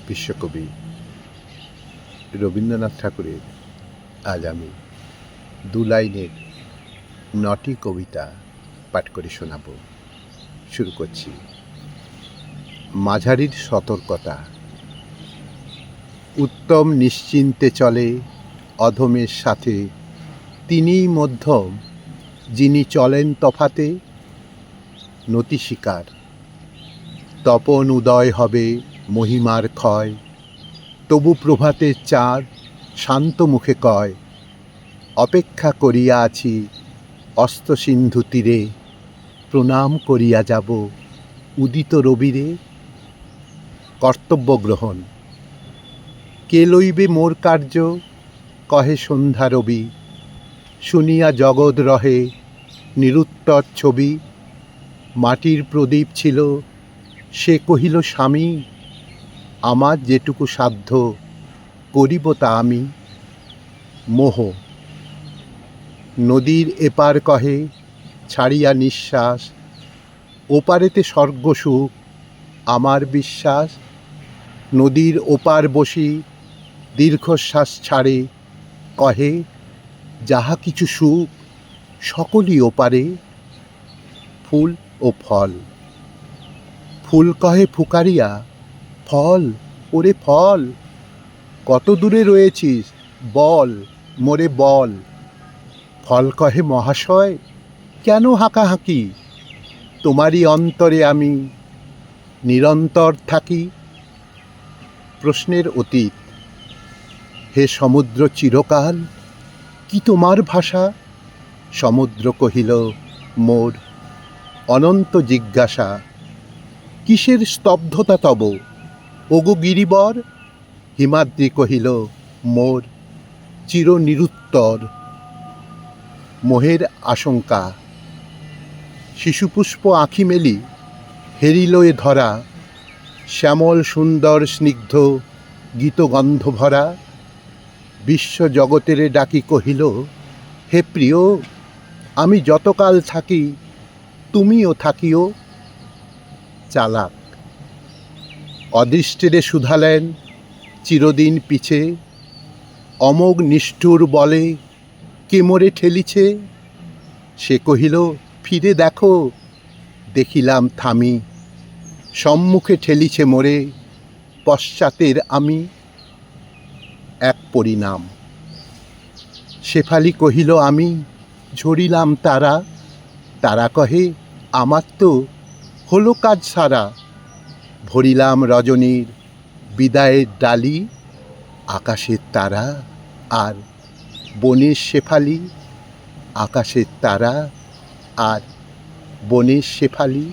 বিশ্বকবি রবীন্দ্রনাথ ঠাকুরের আজ আমি দু লাইনের ৯টি কবিতা পাঠ করে শোনাব। শুরু করছি। মাঝারির সতর্কতা। উত্তম নিশ্চিন্তে চলে অধমের সাথে, তিনিই মধ্যম যিনি চলেন তফাতে। নতি শিকার। তপন উদয় হবে মহিমার ক্ষয়, তবু প্রভাতের চাঁদ শান্ত মুখে কয়, অপেক্ষা করিয়া আছি অস্ত সিন্ধু তীরে, প্রণাম করিয়া যাব উদিত রবিরে। কর্তব্য গ্রহণ। কে লইবে মোর কার্য, কহে সন্ধ্যা রবি, শুনিয়া জগৎ রহে নিরুত্তর ছবি। মাটির প্রদীপ ছিল, সে কহিল স্বামী, আমার যেটুকু সাধ্য করিব তা আমি। মোহ। নদীর এপার কহে ছাড়িয়া নিঃশ্বাস, ওপারেতে স্বর্গসুখ আমার বিশ্বাস। নদীর ওপার বসি দীর্ঘশ্বাস ছাড়ে, কহে যাহা কিছু সুখ সকলই ওপারে। ফুল ও ফল। ফুল কহে ফুকারিয়া, ফল ওরে ফল, কত দূরে রয়েছিস বল মোরে বল। ফল কহে মহাশয়, কেন হাঁকাহাঁকি, তোমারই অন্তরে আমি নিরন্তর থাকি। প্রশ্নের অতীত। হে সমুদ্র চিরকাল, কি তোমার ভাষা? সমুদ্র কহিল মোর অনন্ত জিজ্ঞাসা, কিসের স্তব্ধতা তব ওগো গিরিবর? হিমাদ্রি কহিল মোর চিরনিরুত্তর। মোহের আশঙ্কা। শিশুপুষ্প আঁখি মেলি হেরিল এ ধরা, শ্যামল সুন্দর স্নিগ্ধ গীতগন্ধ ভরা। বিশ্ব জগতেরে ডাকি কহিল, হে প্রিয়, আমি যতকাল থাকি তুমিও থাকিও। চালাক। অদৃষ্টেরে শুধালেন চিরদিন পিছে, অমোঘ নিষ্ঠুর বলে কে মোরে ঠেলিছে। সে কহিল ফিরে দেখো, দেখিলাম থামি, সম্মুখে ঠেলিছে মোরে পশ্চাতের আমি। এক পরিণাম। শেফালি কহিল আমি ঝরিলাম তারা, তারা কহে আমার তো হলো কাজ সারা। ভরিলাম রজনীর বিদায়ের ডালি, আকাশের তারা আর বনের শেফালি, আকাশের তারা আর বনের শেফালি।